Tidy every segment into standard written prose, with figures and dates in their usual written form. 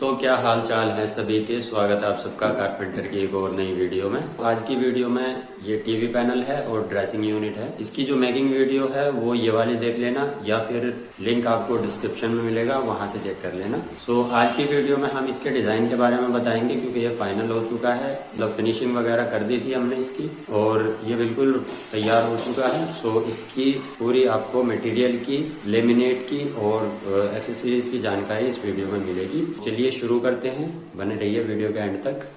तो क्या हाल चाल है सभी के। स्वागत है आप सबका कारपेंटर की एक और नई वीडियो में। आज की वीडियो में ये टीवी पैनल है और ड्रेसिंग यूनिट है। इसकी जो मेकिंग वीडियो है वो ये वाली देख लेना या फिर लिंक आपको डिस्क्रिप्शन में मिलेगा, वहां से चेक कर लेना। सो आज की वीडियो में हम इसके डिजाइन के बारे में बताएंगे क्योंकि ये फाइनल हो चुका है, मतलब फिनिशिंग वगैरह कर दी थी हमने इसकी और ये बिल्कुल तैयार हो चुका है। सो इसकी पूरी आपको मटेरियल की, लेमिनेट की और एक्सेसरीज की जानकारी इस वीडियो में मिलेगी। चलिए शुरू करते हैं, बने रहिए वीडियो के एंड तक।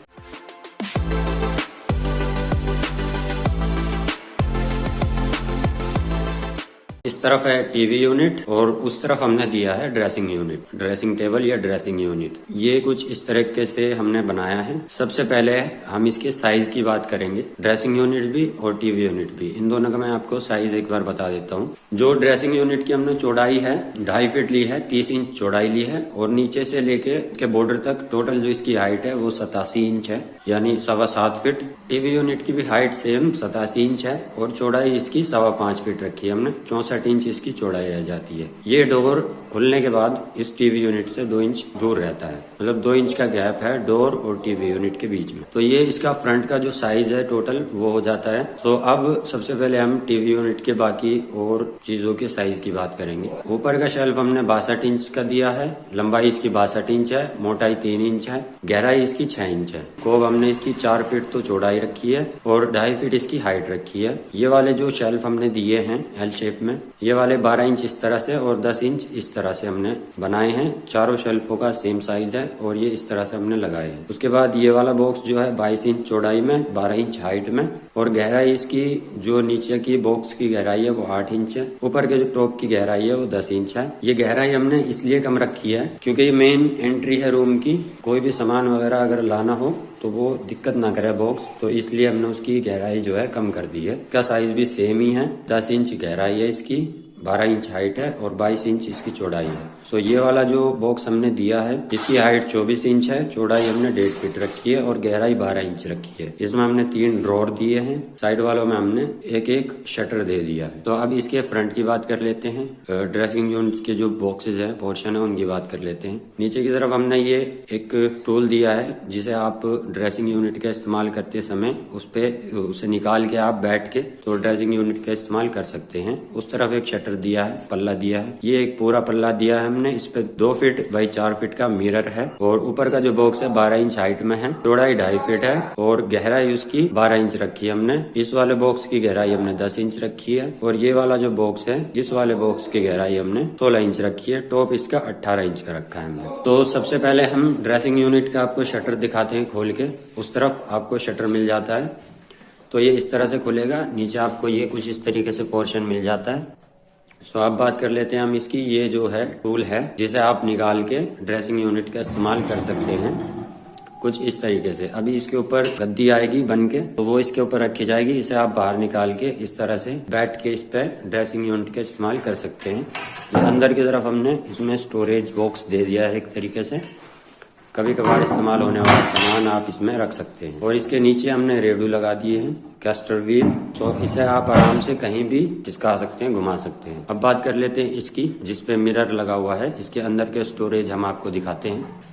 इस तरफ है टीवी यूनिट और उस तरफ हमने दिया है ड्रेसिंग यूनिट, ड्रेसिंग टेबल या ड्रेसिंग यूनिट। ये कुछ इस तरीके से हमने बनाया है। सबसे पहले हम इसके साइज की बात करेंगे, ड्रेसिंग यूनिट भी और टीवी यूनिट भी। इन दोनों का मैं आपको साइज एक बार बता देता हूँ। जो ड्रेसिंग यूनिट की हमने चौड़ाई है 2.5 फीट ली है, 30 इंच चौड़ाई ली है और नीचे से लेके के बॉर्डर तक टोटल जो इसकी हाइट है वो 87 इंच है, यानी 7.25 फीट। टीवी यूनिट की भी हाइट सेम 87 इंच है और चौड़ाई इसकी 5.25 फीट रखी है हमने। 64 इंच इसकी चौड़ाई रह जाती है। ये डोर खुलने के बाद इस टीवी यूनिट से 2 इंच दूर रहता है, मतलब 2 इंच का गैप है डोर और टीवी यूनिट के बीच में। तो ये इसका फ्रंट का जो साइज है टोटल वो हो जाता है। तो अब सबसे पहले हम टीवी यूनिट के बाकी और चीजों के साइज की बात करेंगे। ऊपर का शेल्फ हमने 62 इंच का दिया है, लंबाई इसकी 62 इंच है, मोटाई 3 इंच है, गहराई इसकी 6 इंच है। कोब हमने इसकी 4 फीट तो चौड़ाई रखी है और 2.5 फीट इसकी हाइट रखी है। ये वाले जो शेल्फ हमने दिए हैं एल शेप में, ये वाले 12 इंच इस तरह से और 10 इंच इस तरह से हमने बनाए हैं। चारों शेल्फों का सेम साइज है और ये इस तरह से हमने लगाए हैं। उसके बाद ये वाला बॉक्स जो है 22 इंच चौड़ाई में, 12 इंच हाइट में और गहराई इसकी जो नीचे की बॉक्स की गहराई है वो 8 इंच है। ऊपर के जो टॉप की गहराई है वो 10 इंच है। ये गहराई हमने इसलिए कम रखी है क्योंकि ये मेन एंट्री है रूम की। कोई भी सामान वगैरह अगर लाना हो तो वो दिक्कत ना करे बॉक्स, तो इसलिए हमने उसकी गहराई जो है कम कर दी है। इसका साइज भी सेम ही है, 10 इंच गहराई है इसकी, 12 इंच हाइट है और 22 इंच इसकी चौड़ाई है। सो ये वाला जो बॉक्स हमने दिया है इसकी हाइट 24 इंच है, चौड़ाई हमने 1.5 फीट रखी है और गहराई 12 इंच रखी है। इसमें हमने 3 ड्रॉर दिए हैं, साइड वालों में हमने एक एक शटर दे दिया है। तो अब इसके फ्रंट की बात कर लेते हैं। ड्रेसिंग यूनिट के जो बॉक्सेज है, पोर्शन है, उनकी बात कर लेते हैं। नीचे की तरफ हमने ये एक टूल दिया है जिसे आप ड्रेसिंग यूनिट का इस्तेमाल करते समय उसे निकाल के आप बैठ के तो ड्रेसिंग यूनिट का इस्तेमाल कर सकते हैं। उस तरफ एक शटर दिया है, पल्ला दिया है। ये एक पूरा पल्ला दिया है हमने। इस पे 2 फीट बाई 4 फीट का मिरर है और ऊपर का जो बॉक्स है 12 इंच हाइट में है, चौड़ाई 2.5 फीट है और गहराई उसकी 12 इंच रखी है हमने। इस वाले बॉक्स की गहराई हमने 10 इंच रखी है और ये वाला जो बॉक्स है, इस वाले बॉक्स की गहराई हमने 16 इंच रखी है। टॉप इसका 18 इंच का रखा है हमने। तो सबसे पहले हम ड्रेसिंग यूनिट का आपको शटर दिखाते हैं खोल के। उस तरफ आपको शटर मिल जाता है, तो ये इस तरह से खुलेगा। नीचे आपको ये कुछ इस तरीके से पोर्शन मिल जाता है। सो अब बात कर लेते हैं हम इसकी। ये जो है टूल है जिसे आप निकाल के ड्रेसिंग यूनिट का इस्तेमाल कर सकते हैं कुछ इस तरीके से। अभी इसके ऊपर गद्दी आएगी बन के, तो वो इसके ऊपर रखी जाएगी। इसे आप बाहर निकाल के इस तरह से बैठ के इस पे ड्रेसिंग यूनिट का इस्तेमाल कर सकते हैं। ये अंदर की तरफ हमने इसमें स्टोरेज बॉक्स दे दिया है एक तरीके से, कभी कभार इस्तेमाल होने वाला सामान आप इसमें रख सकते हैं। और इसके नीचे हमने रेडू लगा दिए हैं, कैस्टर व्हील। तो इसे आप आराम से कहीं भी खिसका सकते हैं, घुमा सकते हैं। अब बात कर लेते हैं इसकी, जिसपे मिरर लगा हुआ है। इसके अंदर के स्टोरेज हम आपको दिखाते हैं।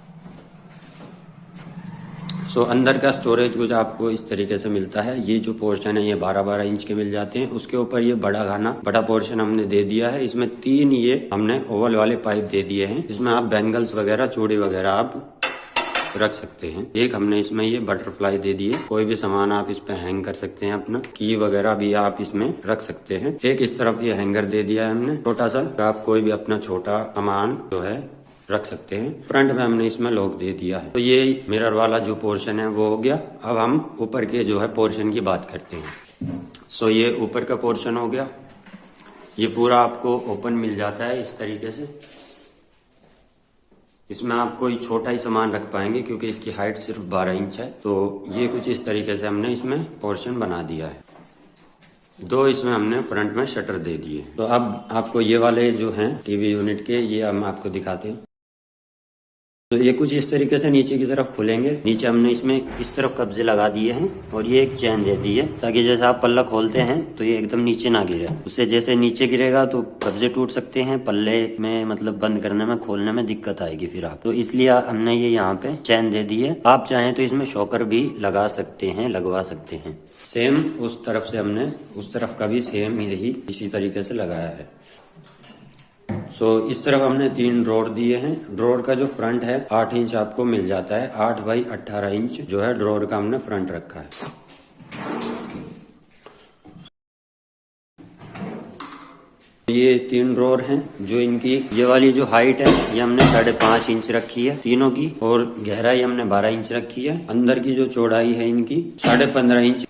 सो अंदर का स्टोरेज कुछ आपको इस तरीके से मिलता है। ये जो पोर्शन है ये 12-12 इंच के मिल जाते हैं। उसके ऊपर ये बड़ा पोर्शन हमने दे दिया है। इसमें 3 ये हमने ओवल वाले पाइप दे दिए हैं। इसमें आप बैंगल्स वगैरह, चूड़ी वगैरह आप रख सकते हैं। एक हमने इसमें ये बटरफ्लाई दे दी है, कोई भी सामान आप इस पे हैंग कर सकते हैं। अपना की वगैरह भी आप इसमें रख सकते हैं। एक इस तरफ ये हैंगर दे दिया है हमने छोटा सा, तो आप कोई भी अपना छोटा सामान जो है रख सकते हैं। फ्रंट में हमने इसमें लॉक दे दिया है। तो ये मिरर वाला जो पोर्शन है वो हो गया। अब हम ऊपर के जो है पोर्शन की बात करते हैं। सो ये ऊपर का पोर्शन हो गया। ये पूरा आपको ओपन मिल जाता है इस तरीके से। इसमें आप कोई छोटा ही सामान रख पाएंगे क्योंकि इसकी हाइट सिर्फ 12 इंच है। तो ये कुछ इस तरीके से हमने इसमें पोर्शन बना दिया है। 2 इसमें हमने फ्रंट में शटर दे दिए। तो अब आपको ये वाले जो हैं टीवी यूनिट के, ये हम आपको दिखाते हैं। तो ये कुछ इस तरीके से नीचे की तरफ खुलेंगे। नीचे हमने इसमें इस तरफ कब्जे लगा दिए हैं और ये एक चेन दे दी है ताकि जैसे आप पल्ला खोलते हैं तो ये एकदम नीचे ना गिरे। उससे जैसे नीचे गिरेगा तो कब्जे टूट सकते हैं, पल्ले में मतलब बंद करने में खोलने में दिक्कत आएगी फिर आप। तो इसलिए हमने ये यहाँ पे चेन दे दी है। आप चाहें तो इसमें शॉकर भी लगा सकते हैं, लगवा सकते हैं। सेम उस तरफ से हमने उस तरफ का भी सेम यही इसी तरीके से लगाया है। इस तरफ हमने 3 ड्रॉर दिए हैं। ड्रॉर का जो फ्रंट है 8 इंच आपको मिल जाता है। 8 बाई 18 इंच जो है ड्रॉर का हमने फ्रंट रखा है। ये 3 ड्रॉर हैं जो इनकी ये वाली जो हाइट है ये हमने 5.5 इंच रखी है तीनों की, और गहराई हमने 12 इंच रखी है। अंदर की जो चौड़ाई है इनकी 15.5 इंच।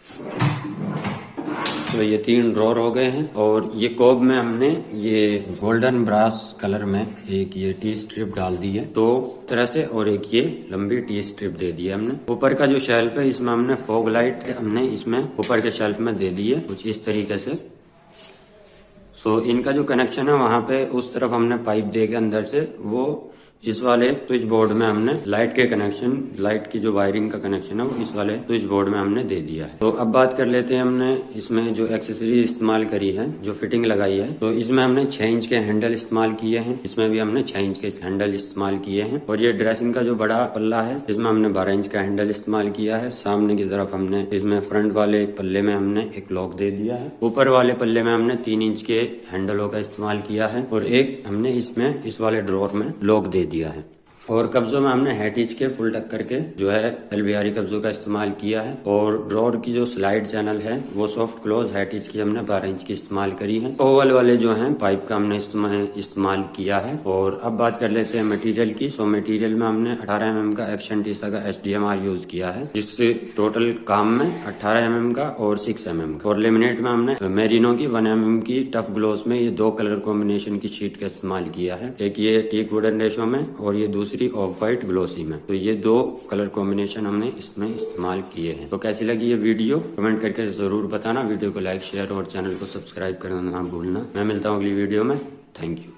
तो ये 3 ड्रॉर हो गए हैं। और ये कोब में हमने ये गोल्डन ब्रास कलर में एक ये टी स्ट्रिप डाल दी है 2 तरह से, और एक ये लंबी टी स्ट्रिप दे दी है हमने। ऊपर का जो शेल्फ है इसमें हमने फॉग लाइट हमने इसमें ऊपर के शेल्फ में दे दी है कुछ इस तरीके से। इनका जो कनेक्शन है वहां पे उस तरफ हमने पाइप दे के अंदर से वो इस वाले स्विच बोर्ड में हमने लाइट के कनेक्शन, लाइट की जो वायरिंग का कनेक्शन है वो इस वाले स्विच बोर्ड में हमने दे दिया है। तो अब बात कर लेते हैं हमने इसमें जो एक्सेसरी इस्तेमाल करी है, जो फिटिंग लगाई है। तो इसमें हमने 6 इंच के हैंडल इस्तेमाल किए हैं। इसमें भी हमने 6 इंच के हैंडल इस्तेमाल किए हैं। और ये ड्रेसिंग का जो बड़ा पल्ला है इसमें हमने 12 इंच का हैंडल इस्तेमाल किया है। सामने की तरफ हमने इसमें फ्रंट वाले पल्ले में हमने एक लॉक दे दिया है। ऊपर वाले पल्ले में हमने 3 इंच के हैंडलों का इस्तेमाल किया है और एक हमने इसमें इस वाले ड्रॉर में लॉक दे दिया है। और कब्जों में हमने हैटिच के फुल टक्कर के जो है LBRE कब्जों का इस्तेमाल किया है। और ड्रॉर की जो स्लाइड चैनल है वो सॉफ्ट क्लोज हैटिच की हमने 12 इंच की इस्तेमाल करी है। ओवल वाले जो हैं पाइप का हमने इस्तेमाल किया है। और अब बात कर लेते हैं मटेरियल की। मटेरियल में हमने 18 mm का एक्शन टीसा का HDMR यूज किया है, जिससे टोटल काम में 18 mm का और 6 mm का। और लेमिनेट में हमने मेरिनो की 1 mm की टफ ग्लोस में ये 2 कलर कॉम्बिनेशन की शीट का इस्तेमाल किया है। एक ये टीक वुडन रेशो में और ये दूसरी ऑफ वाइट ग्लोसी में। तो ये 2 कलर कॉम्बिनेशन हमने इसमें इस्तेमाल किए हैं। तो कैसी लगी ये वीडियो कमेंट करके जरूर बताना। वीडियो को लाइक, शेयर और चैनल को सब्सक्राइब करना ना भूलना। मैं मिलता हूँ अगली वीडियो में। Thank you.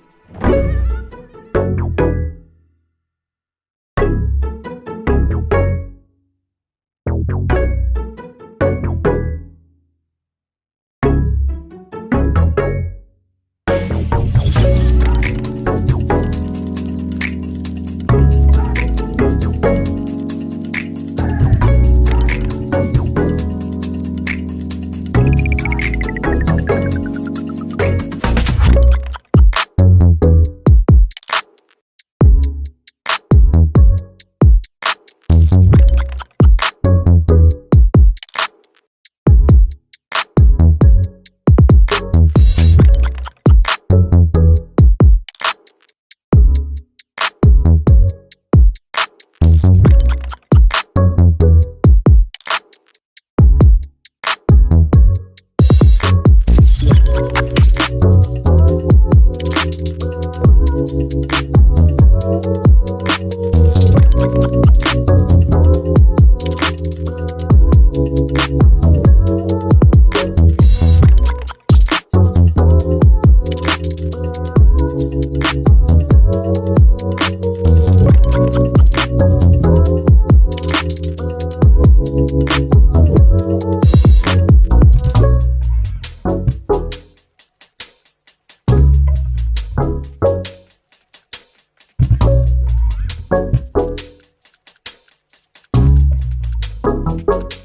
you